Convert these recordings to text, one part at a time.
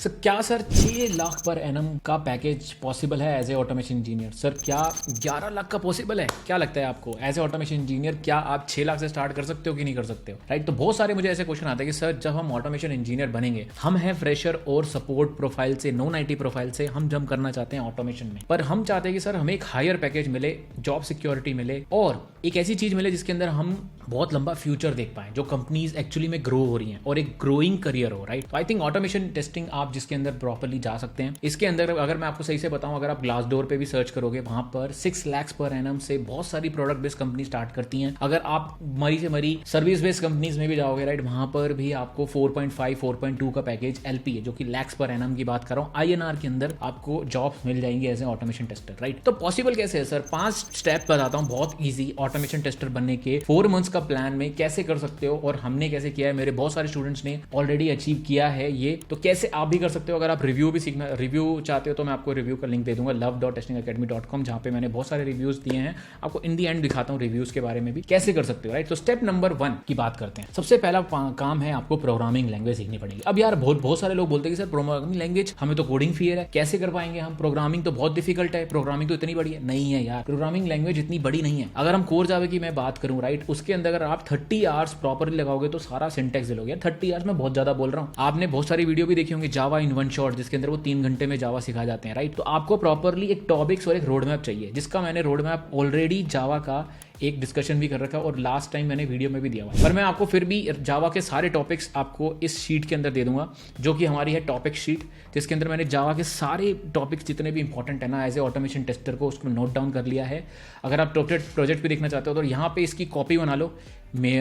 Sir क्या sir 6 lakh per annum का package possible है as a automation engineer? Sir क्या 11 लाख का पॉसिबल है? क्या लगता है आपको एज ए ऑटोमेशन इंजीनियर क्या आप 6 लाख से स्टार्ट कर सकते हो कि नहीं कर सकते हो? राइट, तो बहुत सारे मुझे ऐसे क्वेश्चन आते हैं कि सर जब हम ऑटोमेशन इंजीनियर बनेंगे, हम हैं फ्रेशर और सपोर्ट प्रोफाइल से, नॉन आईटी प्रोफाइल से, हम जम करना चाहते हैं ऑटोमेशन में, पर हम चाहते हैं कि सर हमें एक हायर पैकेज मिले, जॉब सिक्योरिटी मिले और एक ऐसी चीज मिले जिसके अंदर हम बहुत लंबा फ्यूचर देख पाए, जो कंपनीज एक्चुअली में ग्रो हो रही हैं और एक ग्रोइंग करियर हो। राइट, तो आई थिंक ऑटोमेशन टेस्टिंग आप जिसके अंदर प्रॉपर्ली जा सकते हैं। इसके अंदर अगर मैं आपको सही से बताऊं, अगर आप ग्लास डोर पे भी सर्च करोगे, वहां पर 6 लाख पर एनम से बहुत सारी प्रोडक्ट बेस्ड कंपनी स्टार्ट करती हैं। अगर आप मरी से मरी सर्विस बेस्ड कंपनीज में भी जाओगे, राइट, वहां पर भी आपको 4.5 4.2 का पैकेज एलपी है, जो कि लैक्स पर एनम की बात कर रहा हूं, आईएनआर के अंदर आपको जॉब्स मिल जाएंगी as a automation tester. Right, तो पॉसिबल कैसे है सर? 5 स्टेप बताता हूं, बहुत ईजी ऑटोमेशन टेस्टर बनने के 4 मंथ्स का प्लान में कैसे कर सकते हो, और हमने कैसे किया है, मेरे बहुत सारे स्टूडेंट्स ने ऑलरेडी अचीव किया है ये, तो कैसे आप भी कर सकते हो। अगर आप रिव्यू भी सीखना, रिव्यू चाहते हो तो मैं आपको रिव्यू का लिंक दे दूंगा love.testingacademy.com, जहां पे मैंने बहुत सारे रिव्यूज दिए हैं। आपको इन दी एंड दिखाता हूं रिव्यूज के बारे में भी कैसे कर सकते हो। राइट, तो स्टेप नंबर 1 की बात करते हैं। सबसे पहला काम है आपको प्रोग्रामिंग लैंग्वेज सीखनी पड़ेगी। अब यार बहुत सारे लोग बोलते हैं कि सर प्रोग्रामिंग लैंग्वेज, हमें तो कोडिंग फियर है, कैसे कर पाएंगे हम? प्रोग्रामिंग तो बहुत डिफिकल्ट है, प्रोग्रामिंग तो इतनी बड़ी है। नहीं है यार, प्रोग्रामिंग लैंग्वेज इतनी बड़ी नहीं है। अगर हम कोर जावा की मैं बात करूं, राइट, उसके अंदर अगर आप 30 आवर्स प्रॉपरली लगाओगे तो सारा सिंटेक्स दे लोगे। 30 आवर्स में बहुत ज्यादा बोल रहा हूँ। आपने बहुत सारी वीडियो भी देखी होंगी जावा इन वन शॉट, जिसके अंदर वो 3 घंटे में जावा सिखा जाते हैं। राइट, तो आपको प्रॉपरली एक टॉपिक्स और एक रोड मैप चाहिए, जिसका मैंने रोड मैप ऑलरेडी जावा का एक डिस्कशन भी कर रखा है और लास्ट टाइम मैंने वीडियो में भी दिया हुआ है। पर मैं आपको फिर भी जावा के सारे टॉपिक्स आपको इस शीट के अंदर दे दूंगा, जो कि हमारी है टॉपिक शीट, जिसके अंदर मैंने जावा के सारे टॉपिक्स जितने भी इंपॉर्टेंट है ना एज ए ऑटोमेशन टेस्टर को, उसको नोट डाउन कर लिया है। अगर आप प्रोजेक्ट भी देखना चाहते हो तो यहाँ पे इसकी कॉपी बना लो,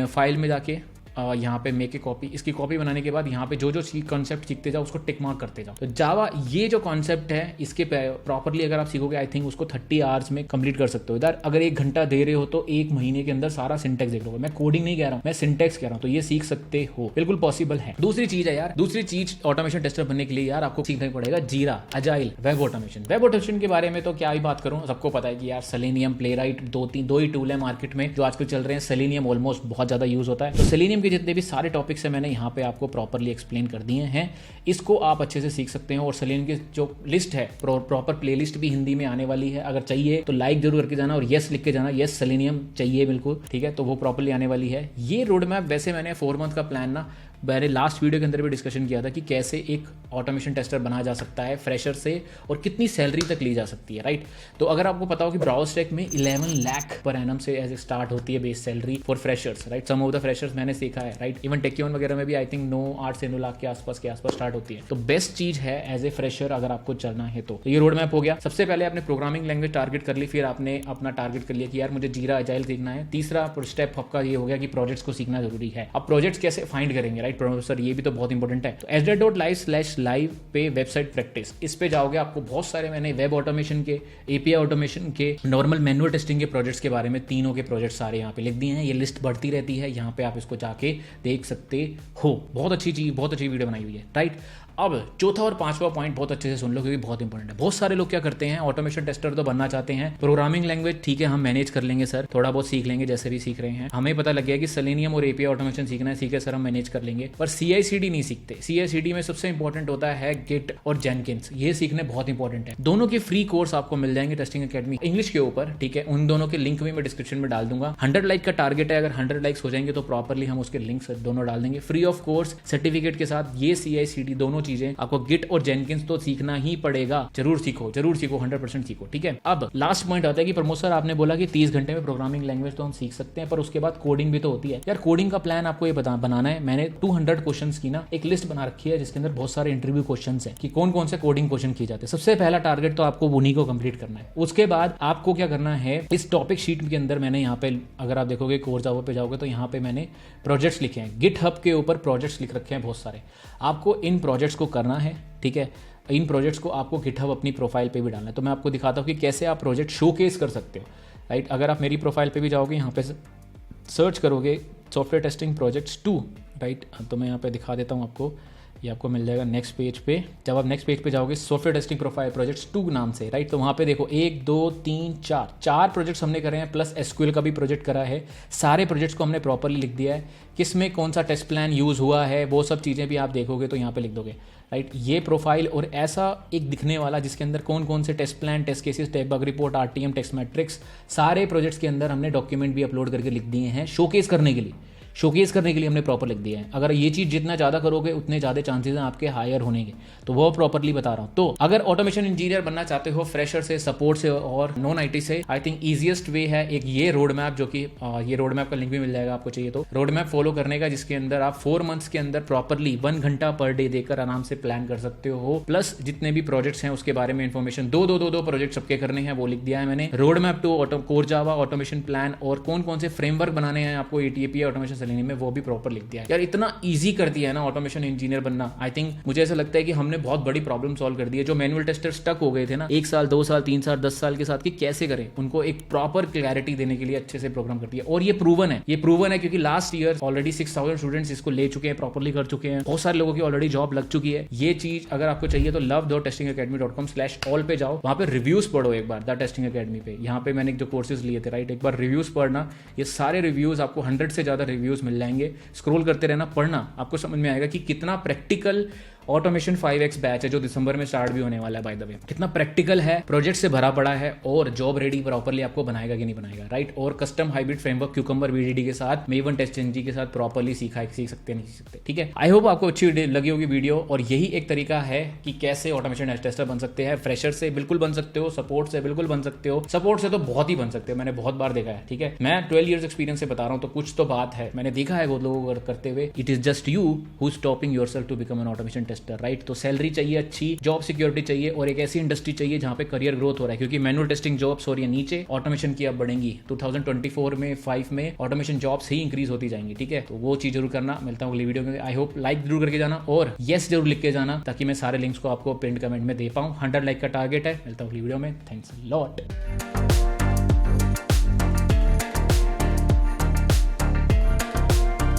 फाइल में जाके यहाँ पे मेक ए कॉपी, इसकी कॉपी बनाने के बाद यहाँ पे जो कॉन्सेप्ट सीखते जाओ उसको टिक मार्क करते जाओ। तो जावा ये जो कॉन्सेप्ट है, इसके प्रॉपरली अगर आप सीखोगे, आई थिंक उसको 30 आवर्स में कंप्लीट कर सकते हो। इधर अगर 1 घंटा दे रहे हो तो 1 महीने के अंदर सारा सिंटेक्स देख लोगे। मैं कोडिंग नहीं कह रहा हूँ, मैं सिंटेक्स कह रहा हूँ, तो ये सीख सकते हो, बिल्कुल पॉसिबल है। दूसरी चीज है यार, दूसरी चीज ऑटोमेशन टेस्टर बनने के लिए यार आपको सीखना पड़ेगा जीरा, agile, web automation. Web automation के बारे में तो क्या ही बात करूँ, सबको पता है कि यार सेलेनियम, प्लेराइट, दो ही टूल है मार्केट में जो आजकल चल रहे हैं। सेलेनियम ऑलमोस्ट बहुत ज्यादा यूज होता है, तो सेलेनियम के जितने भी सारे टॉपिक्स है मैंने यहाँ पे आपको प्रॉपरली एक्सप्लेन कर दिए हैं। इसको आप अच्छे से सीख सकते हैं। और सेलेनियम की जो लिस्ट है, प्रॉपर प्लेलिस्ट भी हिंदी में आने वाली है। अगर चाहिए तो लाइक जरूर करके जाना और यस लिख के जाना, यस सेलेनियम चाहिए बिल्कुल, ठीक है, तो वो प्रॉपरली आने वाली है। ये रोड मैप वैसे मैंने 4 मंथ का प्लान ना, मैंने लास्ट वीडियो के अंदर भी डिस्कशन किया था कि कैसे एक ऑटोमेशन टेस्टर बना जा सकता है फ्रेशर से और कितनी सैलरी तक ली जा सकती है। राइट, तो अगर आपको पता हो कि ब्राउजटेक में 11 लाख पर एनम से एज स्टार्ट होती है base salary for freshers. Right, some of the freshers मैंने सीखा है। राइट, इवन टेक्यून वगैरह में भी आई थिंक 8 से 9 लाख के आसपास स्टार्ट होती है। तो बेस्ट चीज है एज ए फ्रेशर अगर आपको चलना है तो ये रोड मैप हो गया। सबसे पहले आपने प्रोग्रामिंग लैंग्वेज टारगेट कर ली, फिर आपने अपना टारगेट कर लिया कि यार मुझे जीरा, अजाइल सीखना है। तीसरा स्टेप आपका ये हो गया कि प्रोजेक्ट्स को सीखना जरूरी है। अब प्रोजेक्ट्स कैसे फाइंड करेंगे? राइट, प्रोफेसर ये भी तो बहुत इंपॉर्टेंट है। तो sd.live/live पे वेबसाइट प्रैक्टिस, इस पे जाओगे, आपको बहुत सारे मैंने वेब ऑटोमेशन के, एपीआई ऑटोमेशन के, नॉर्मल मैनुअल टेस्टिंग के प्रोजेक्ट्स के बारे में, तीनों के प्रोजेक्ट सारे यहाँ पे लिख दिए हैं। ये लिस्ट बढ़ती रहती है, यहाँ पे आप इसको जाके देख सकते हो। बहुत अच्छी चीज, बहुत अच्छी वीडियो बनाई हुई है। राइट, अब चौथा और पांचवा पॉइंट बहुत अच्छे से सुन लो, क्योंकि बहुत इंपॉर्टेंट है। बहुत सारे लोग क्या करते हैं, ऑटोमेशन टेस्टर तो बनना चाहते हैं, प्रोग्रामिंग लैंग्वेज ठीक है हम मैनेज कर लेंगे सर, थोड़ा बहुत सीख लेंगे जैसे भी सीख रहे हैं, हमें पता लग गया कि सेलेनियम और एपीआई ऑटोमेशन सीखना है, ठीक है सर हम मैनेज कर लेंगे, पर CI/CD नहीं सीखते। CI/CD में सबसे इंपॉर्टेंट होता है गिट और जेनकिंस, ये सीखने बहुत इंपॉर्टेंट है। दोनों के फ्री कोर्स आपको मिल जाएंगे टेस्टिंग अकेडमी इंग्लिश के ऊपर, ठीक है, उन दोनों के लिंक भी मैं डिस्क्रिप्शन में डाल दूंगा। 100 लाइक का टारगेट है, अगर 100 लाइक्स हो जाएंगे तो प्रॉपरली हम उसके लिंक्स दोनों डाल देंगे फ्री ऑफ कोर्स सर्टिफिकेट के साथ। ये CI/CD दोनों चीजें आपको, गिट और जेनकिंस तो सीखना ही पड़ेगा, जरूर सीखो 100% सीखो, ठीक है। अब लास्ट पॉइंट आता है कि प्रमोद सर आपने बोला कि 30 घंटे में प्रोग्रामिंग लैंग्वेज तो हम सीख सकते हैं, पर उसके बाद कोडिंग भी तो होती है। यार कोडिंग का प्लान आपको ये बनाना है। मैंने 200 क्वेश्चंस की ना एक लिस्ट बना रखी है, जिसके अंदर बहुत सारे इंटरव्यू क्वेश्चंस हैं कि कौन कौन से कोडिंग क्वेश्चन किए जाते हैं। सबसे पहला टारगेट तो आपको उन्हीं को कंप्लीट करना है। उसके बाद आपको क्या करना है, इस टॉपिक शीट के अंदर मैंने यहाँ पे, अगर आप देखोगे कोर जावा पे जाओगे तो यहाँ पे मैंने प्रोजेक्ट्स लिखे हैं, गिटहब के ऊपर प्रोजेक्ट्स लिख रखे हैं बहुत सारे। आपको इन प्रोजेक्ट्स को करना है, ठीक है। इन प्रोजेक्ट्स को आपको गिटहब अपनी प्रोफाइल पे भी डालना है। तो मैं आपको दिखाता हूँ कि कैसे आप प्रोजेक्ट शोकेस कर सकते हो। राइट, अगर आप मेरी प्रोफाइल पे भी जाओगे, यहाँ पे सर्च करोगे सॉफ्टवेयर टेस्टिंग प्रोजेक्ट्स 2, राइट, तो मैं यहाँ पे दिखा देता हूँ आपको। ये आपको मिल जाएगा नेक्स्ट पेज पे। जब आप नेक्स्ट पेज पे जाओगे सॉफ्टवेयर टेस्टिंग प्रोफाइल प्रोजेक्ट्स 2 नाम से, राइट, तो वहाँ पे देखो 1 2 3 4 प्रोजेक्ट्स हमने करे हैं, प्लस एसक्यूएल का भी प्रोजेक्ट करा है। सारे प्रोजेक्ट्स को हमने प्रॉपरली लिख दिया है, किस में कौन सा टेस्ट प्लान यूज़ हुआ है वो सब चीज़ें भी आप देखोगे तो यहाँ पे लिख दोगे, राइट। ये प्रोफाइल और ऐसा एक दिखने वाला जिसके अंदर कौन कौन से test plan, test cases, tech bug report, RTM, test matrix, सारे प्रोजेक्ट्स के अंदर हमने डॉक्यूमेंट भी अपलोड करके लिख दिए हैं शोकेस करने के लिए हमने प्रॉपर लिख दिया है। अगर ये चीज़ जितना ज़्यादा करोगे उतने ज़्यादा चांसेस हैं आपके हायर होने के, तो वो प्रॉपरली बता रहा हूँ। तो अगर ऑटोमेशन इंजीनियर बनना चाहते हो फ्रेशर से, सपोर्ट से और नॉन आईटी से, आई थिंक ईजिएस्ट वे है एक ये रोड मैप, जो कि ये रोड मैप का लिंक भी मिल जाएगा आपको चाहिए तो, रोड मैप फॉलो करने का, जिसके अंदर आप 4 मंथ्स के अंदर प्रॉपरली 1 घंटा पर डे देकर आराम से प्लान कर सकते हो। प्लस जितने भी प्रोजेक्ट्स हैं उसके बारे में इन्फॉर्मेशन, दो प्रोजेक्ट सबके करने हैं वो लिख दिया है मैंने। Road map to core Java automation plan और कौन कौन से फ्रेमवर्क बनाने हैं आपको एटीएपी ऑटोमेशन सेलेनियम में, वो भी प्रॉपर लिख दिया है। यार इतना इजी कर दिया है ना ऑटोमेशन इंजीनियर बनना। आई थिंक मुझे ऐसा लगता है कि हमने बहुत बड़ी प्रॉब्लम सॉल्व कर दी है। जो मैनुअल टेस्टर स्टक हो गए थे ना 1 साल 2 साल 3 साल 10 साल के साथ, कि कैसे करें, उनको एक प्रॉपर क्लैरिटी देने के लिए अच्छे से प्रोग्राम कर दिया। और ये प्रूवन है क्योंकि लास्ट ईयर ऑलरेडी 6000 स्टूडेंट्स इसको ले चुके हैं, प्रॉपरली कर चुके हैं, बहुत सारे लोगों की ऑलरेडी जॉब लग चुकी है। ये चीज अगर आपको चाहिए तो love.testingacademy.com/all पे जाओ, वहां पे रिव्यूज पढ़ो एक बार द टेस्टिंग अकेडमी पे। यहाँ पे मैंने जो कोर्सेज लिए थे, राइट, एक बार रिव्यूज पढ़ना। ये सारे रिव्यूज आपको 100 से ज्यादा रिव्यूज मिल जाएंगे, स्क्रॉल करते रहना, पढ़ना, आपको समझ में आएगा कि कितना प्रैक्टिकल ऑटोमेशन 5x बैच है जो दिसंबर में स्टार्ट भी होने वाला है। बाय द वे कितना प्रैक्टिकल है, प्रोजेक्ट से भरा पड़ा है और जॉब रेडी प्रॉपरली आपको बनाएगा कि नहीं बनाएगा, राइट। और custom hybrid framework cucumber VDD के साथ, मेवन टेस्ट एनजी के साथ प्रॉपरली सीख सकते नहीं सीख सकते, ठीक है। आई होप आपको अच्छी लगी होगी वीडियो। और यही एक तरीका है कि कैसे ऑटोमेशन टेस्टर बन सकते हैं। फ्रेशर से बिल्कुल बन सकते हो, सपोर्ट से बिल्कुल बन सकते हो, सपोर्ट से तो बहुत ही बन सकते हो, मैंने बहुत बार देखा है, ठीक है। मैं 12 ईयर्स एक्सपीरियंस से बता रहा हूँ, तो कुछ तो बात है, मैंने देखा है बहुत लोगों को करते हुए। It is just you who stopping yourself to become an automation tester, right. तो सैलरी चाहिए अच्छी, जॉब सिक्योरिटी चाहिए और एक ऐसी इंडस्ट्री चाहिए जहां पे करियर ग्रोथ हो रहा है, क्योंकि मैनुअल टेस्टिंग जॉब्स हो रही है नीचे, ऑटोमेशन की अब बढ़ेंगी। 2024 में 5 में ऑटोमेशन जॉब्स ही इंक्रीज होती जाएंगी, ठीक है। तो वो चीज जरूर करना। मिलता हूँ अगली वीडियो में। आई होप लाइक जरूर करके जाना और यस जरूर लिख के जाना, ताकि मैं सारे लिंक्स को आपको पिन कमेंट में दे पाऊँ। 100 लाइक का टारगेट है। मिलता हूँ अगली वीडियो में। Thanks a lot.